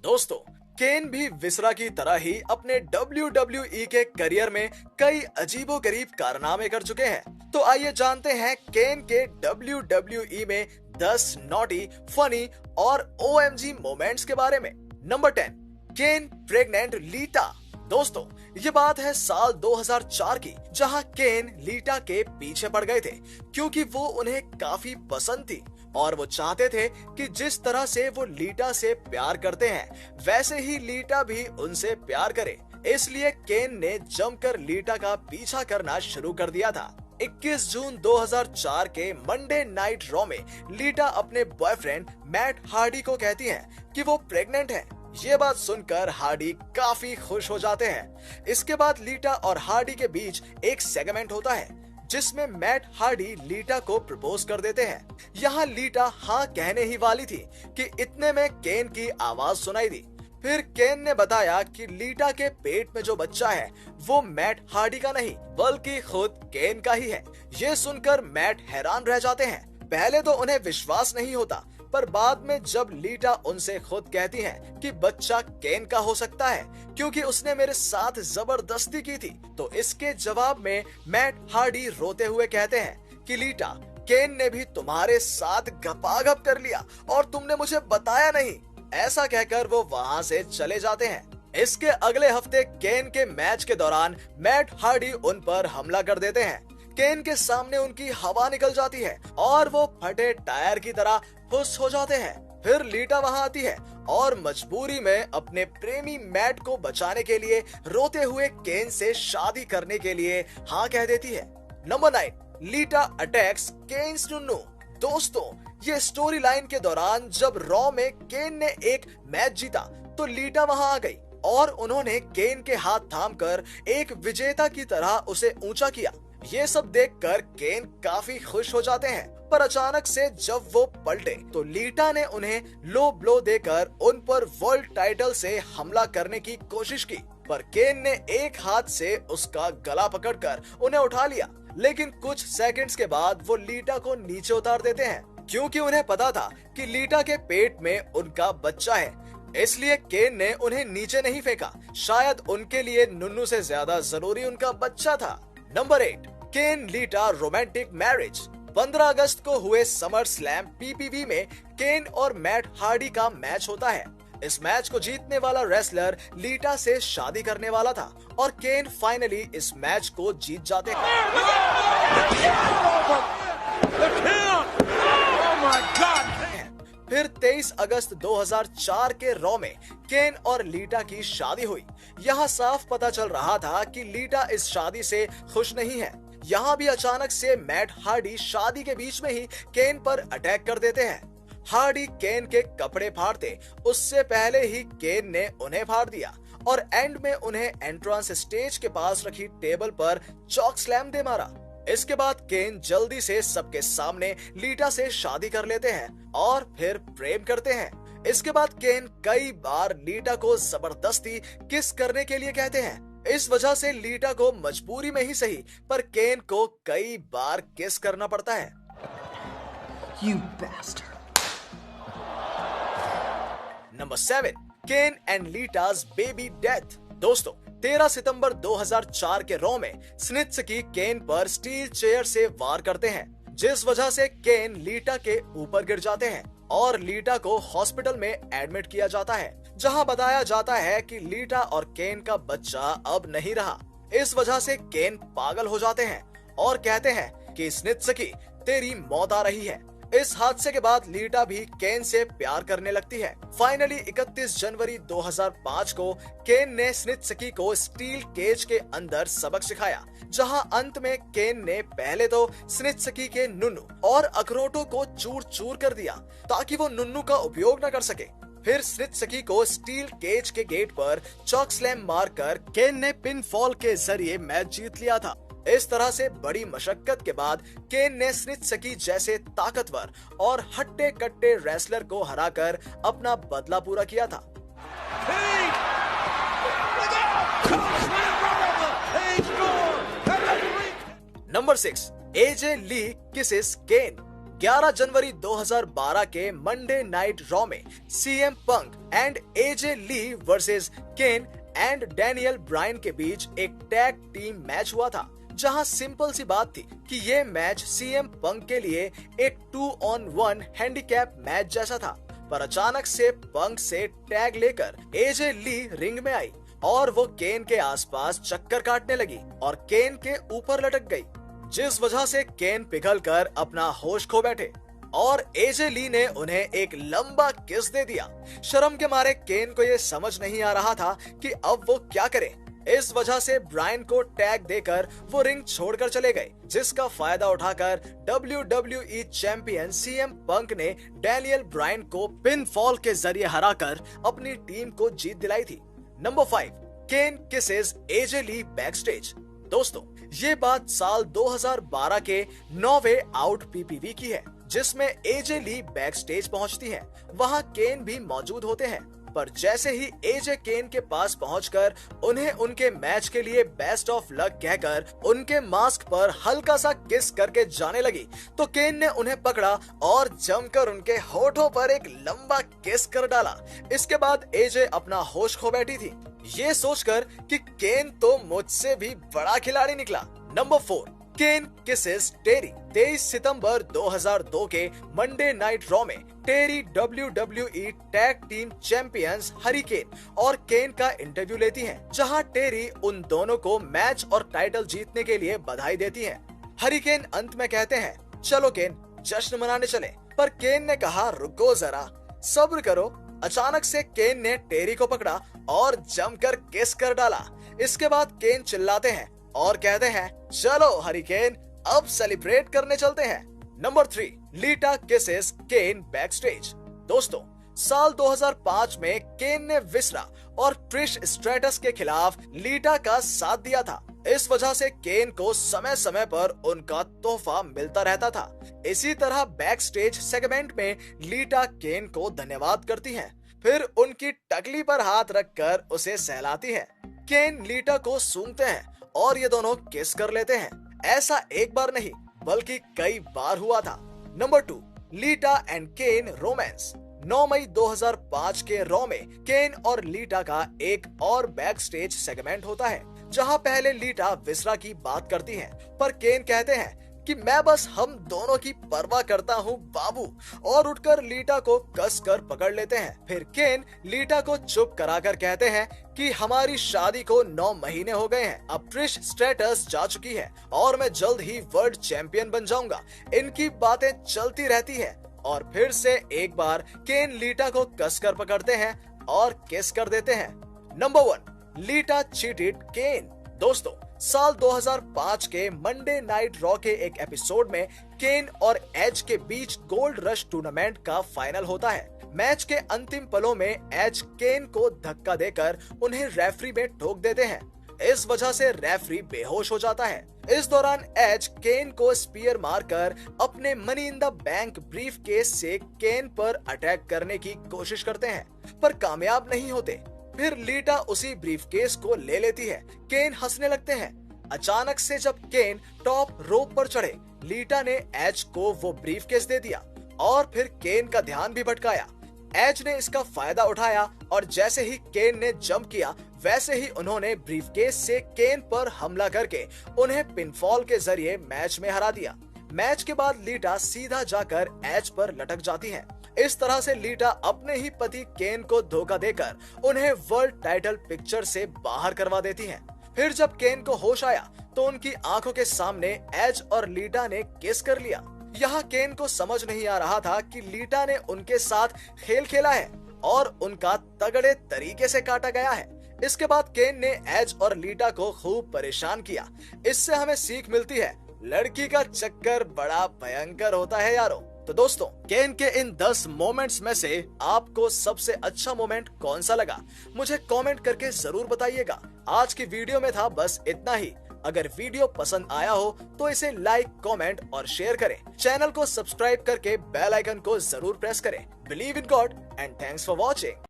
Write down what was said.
दोस्तों, केन भी विसरा की तरह ही अपने WWE के करियर में कई अजीबोगरीब कारनामे कर चुके हैं। तो आइए जानते हैं केन के WWE में 10 नॉटी, फनी और OMG मोमेंट्स के बारे में। नंबर 10, केन प्रेग्नेंट लीटा। दोस्तों, ये बात है साल 2004 की, जहां केन लीटा के पीछे पड़ गए थे क्योंकि वो उन्हें काफी पसंद थी और वो चाहते थे कि जिस तरह से वो लीटा से प्यार करते हैं वैसे ही लीटा भी उनसे प्यार करे। इसलिए केन ने जमकर लीटा का पीछा करना शुरू कर दिया था। 21 जून 2004 के मंडे नाइट रॉ में लीटा अपने बॉयफ्रेंड मैट हार्डी को कहती हैं कि वो प्रेग्नेंट है। ये बात सुनकर हार्डी काफी खुश हो जाते हैं। इसके बाद लीटा और हार्डी के बीच एक सेगमेंट होता है जिसमें मैट हार्डी लीटा को प्रपोज कर देते हैं। यहाँ लीटा हाँ कहने ही वाली थी कि इतने में केन की आवाज सुनाई दी। फिर केन ने बताया कि लीटा के पेट में जो बच्चा है वो मैट हार्डी का नहीं बल्कि खुद केन का ही है। ये सुनकर मैट हैरान रह जाते हैं। पहले तो उन्हें विश्वास नहीं होता, पर बाद में जब लीटा उनसे खुद कहती हैं कि बच्चा केन का हो सकता है क्योंकि उसने मेरे साथ जबरदस्ती की थी, तो इसके जवाब में मैट हार्डी रोते हुए कहते हैं कि लीटा, केन ने भी तुम्हारे साथ गपागप कर लिया और तुमने मुझे बताया नहीं। ऐसा कहकर वो वहाँ से चले जाते हैं। इसके अगले हफ्ते केन के मैच के दौरान मैट हार्डी उन पर हमला कर देते हैं। केन के सामने उनकी हवा निकल जाती है और वो फटे टायर की तरह फुस हो जाते हैं। फिर लीटा वहां आती है और मजबूरी में अपने प्रेमी मैट को बचाने के लिए रोते हुए केन से शादी करने के लिए हाँ कह देती है। Number 9, लीटा attacks Keynes नुन्नू। दोस्तों, ये स्टोरी लाइन के दौरान जब रॉ में केन ने एक मैच जीता तो लीटा वहां आ गई और उन्होंने केन के हाथ थामकर एक विजेता की तरह उसे ऊंचा किया। ये सब देखकर केन काफी खुश हो जाते हैं, पर अचानक से जब वो पलटे तो लीटा ने उन्हें लो ब्लो देकर उन पर वर्ल्ड टाइटल से हमला करने की कोशिश की, पर केन ने एक हाथ से उसका गला पकड़कर उन्हें उठा लिया। लेकिन कुछ सेकंड्स के बाद वो लीटा को नीचे उतार देते हैं क्योंकि उन्हें पता था कि लीटा के पेट में उनका बच्चा है। इसलिए केन ने उन्हें नीचे नहीं फेंका, शायद उनके लिए नुन्नू से ज्यादा जरूरी उनका बच्चा था। नंबर 8, केन लीटा रोमांटिक मैरिज। 15 अगस्त को हुए समर स्लैम PPV में केन और मैट हार्डी का मैच होता है। इस मैच को जीतने वाला रेसलर लीटा से शादी करने वाला था और केन फाइनली इस मैच को जीत जाते हैं। फिर 23 अगस्त 2004 के रॉ में केन और लीटा की शादी हुई। यहाँ साफ पता चल रहा था कि लीटा इस शादी से खुश नहीं है। यहाँ भी अचानक से मैट हार्डी शादी के बीच में ही केन पर अटैक कर देते हैं। हार्डी केन के कपड़े फाड़ते उससे पहले ही केन ने उन्हें फाड़ दिया और एंड में उन्हें एंट्रेंस स्टेज के पास रखी टेबल पर चॉक स्लैम दे मारा। इसके बाद केन जल्दी से सबके सामने लीटा से शादी कर लेते हैं और फिर प्रेम करते हैं। इसके बाद केन कई बार लीटा को जबरदस्ती किस करने के लिए कहते हैं। इस वजह से लीटा को मजबूरी में ही सही पर केन को कई बार किस करना पड़ता है। You bastard. Number 7, Ken and लीटा's बेबी डेथ। दोस्तों, 13 सितंबर 2004 के रॉ में स्नित्सकी केन पर स्टील चेयर से वार करते हैं, जिस वजह से केन लीटा के ऊपर गिर जाते हैं और लीटा को हॉस्पिटल में एडमिट किया जाता है, जहां बताया जाता है कि लीटा और केन का बच्चा अब नहीं रहा। इस वजह से केन पागल हो जाते हैं और कहते हैं कि स्नित्सकी, तेरी मौत आ रही है। इस हादसे के बाद लीटा भी केन से प्यार करने लगती है। फाइनली 31 जनवरी 2005 को केन ने स्नित्सकी को स्टील केज के अंदर सबक सिखाया, जहां अंत में केन ने पहले तो स्नित्सकी के नुन्नू और अखरोटों को चूर चूर कर दिया ताकि वो नुन्नू का उपयोग न कर सके। फिर स्नित्सकी को स्टील केज के गेट पर चॉक स्लैम मारकर केन ने पिन फॉल के जरिए मैच जीत लिया था। इस तरह से बड़ी मशक्कत के बाद केन ने स्नित्सकी जैसे ताकतवर और हट्टे कट्टे रेसलर को हराकर अपना बदला पूरा किया था। Number 6, AJ Lee kisses Kane. 11 जनवरी 2012 के मंडे नाइट रॉ में CM Punk and AJ Lee versus Kane and Daniel Bryan के बीच एक टैग टीम मैच हुआ था, जहां सिंपल सी बात थी कि ये मैच सीएम पंक के लिए एक 2-on-1 हैंडीकैप मैच जैसा था। पर अचानक से पंक से टैग लेकर एजे ली रिंग में आई और वो केन के आसपास चक्कर काटने लगी और केन के ऊपर लटक गई, जिस वजह से केन पिघलकर अपना होश खो बैठे और एजे ली ने उन्हें एक लंबा किस दे दिया। शर्म के मारे केन को ये समझ नहीं आ रहा था कि अब वो क्या करे। इस वजह से ब्रायन को टैग देकर वो रिंग छोड़कर चले गए, जिसका फायदा उठाकर WWE चैंपियन सीएम पंक ने डैनियल ब्रायन को पिन फॉल के जरिए हराकर अपनी टीम को जीत दिलाई थी। नंबर 5, केन किसेस एजे ली बैकस्टेज। दोस्तों, ये बात साल 2012 के नो वे आउट PPV की है, जिसमें एजे ली बैकस्टेज पहुंचती हैं। वहां केन भी मौजूद होते हैं, पर जैसे ही एजे केन के पास पहुंचकर उन्हें उनके मैच के लिए बेस्ट ऑफ लक कहकर उनके मास्क पर हल्का सा किस करके जाने लगी, तो केन ने उन्हें पकड़ा और जमकर उनके होठों पर एक लंबा किस कर डाला। इसके बाद एजे अपना होश खो बैठी थी, ये सोचकर कि केन तो मुझसे भी बड़ा खिलाड़ी निकला। नंबर 4, केन किसेस टेरी। 23 सितंबर 2002 के मंडे नाइट रॉ में टेरी WWE tag team champions hurricane और केन का इंटरव्यू लेती हैं, जहां टेरी उन दोनों को मैच और टाइटल जीतने के लिए बधाई देती हैं। हरिकेन अंत में कहते हैं, चलो केन, जश्न मनाने चले। पर केन ने कहा, रुको जरा, सब्र करो। अचानक से केन ने टेरी को पकड़ा और जमकर किस कर डाला। इसके बाद केन चिल्लाते हैं और कहते हैं, चलो हरिकेन, अब सेलिब्रेट करने चलते हैं। नंबर 3, लीटा किसेस केन बैकस्टेज। दोस्तों, साल 2005 में केन ने विसरा और ट्रिश स्ट्रेटस के खिलाफ लीटा का साथ दिया था। इस वजह से केन को समय समय पर उनका तोहफा मिलता रहता था। इसी तरह बैकस्टेज सेगमेंट में लीटा केन को धन्यवाद करती हैं, फिर उनकी टकली पर हाथ रखकर उसे सहलाती हैं। केन लीटा को सूंघते हैं और ये दोनों किस कर लेते हैं। ऐसा एक बार नहीं बल्कि कई बार हुआ था। Number 2, Lita and Kane romance. 9 मई 2005 के रॉ में केन और लीटा का एक और बैकस्टेज सेगमेंट होता है, जहां पहले लीटा विसरा की बात करती हैं, पर केन कहते हैं कि मैं बस हम दोनों की परवाह करता हूँ बाबू, और उठकर लीटा को कस कर पकड़ लेते हैं। फिर केन लीटा को चुप कराकर कहते हैं कि हमारी शादी को 9 महीने हो गए हैं, अब ट्रिश स्ट्रेटस जा चुकी है और मैं जल्द ही वर्ल्ड चैंपियन बन जाऊंगा। इनकी बातें चलती रहती है और फिर से एक बार केन लीटा को कसकर पकड़ते हैं और किस कर देते हैं। नंबर 1, लीटा चीटेड केन। दोस्तों, साल 2005 के मंडे नाइट रॉ के एक एपिसोड में केन और एज के बीच गोल्ड रश टूर्नामेंट का फाइनल होता है। मैच के अंतिम पलों में एज केन को धक्का देकर उन्हें रेफरी में ठोक देते हैं। इस वजह से रेफरी बेहोश हो जाता है। इस दौरान एज केन को स्पीयर मारकर अपने money in the bank brief case से केन पर अटैक करने की कोशिश करते हैं, पर कामयाब नहीं होते। फिर लीटा उसी ब्रीफकेस को ले लेती है। केन हंसने लगते हैं। अचानक से जब केन टॉप रोप पर चढ़े, लीटा ने एज को वो ब्रीफकेस दे दिया और फिर केन का ध्यान भी भटकाया। एज ने इसका फायदा उठाया और जैसे ही केन ने जंप किया, वैसे ही उन्होंने ब्रीफकेस से केन पर हमला करके उन्हें पिनफॉल के जरिए मैच में हरा दिया। मैच के बाद लीटा सीधा जाकर एज पर लटक जाती हैं। इस तरह से लीटा अपने ही पति केन को धोखा देकर उन्हें वर्ल्ड टाइटल पिक्चर से बाहर करवा देती हैं। फिर जब केन को होश आया तो उनकी आंखों के सामने एज और लीटा ने किस कर लिया। यहाँ केन को समझ नहीं आ रहा था कि लीटा ने उनके साथ खेल खेला है और उनका तगड़े तरीके से काटा गया है। इसके बाद केन ने एज और लीटा को खूब परेशान किया। इससे हमें सीख मिलती है, लड़की का चक्कर बड़ा भयंकर होता है यारों। तो दोस्तों, केन के इन 10 मोमेंट्स में से आपको सबसे अच्छा मोमेंट कौन सा लगा, मुझे कमेंट करके जरूर बताइएगा। आज की वीडियो में था बस इतना ही। अगर वीडियो पसंद आया हो तो इसे लाइक, कमेंट और शेयर करें। चैनल को सब्सक्राइब करके बेल आइकन को जरूर प्रेस करें। Believe in God and thanks for watching.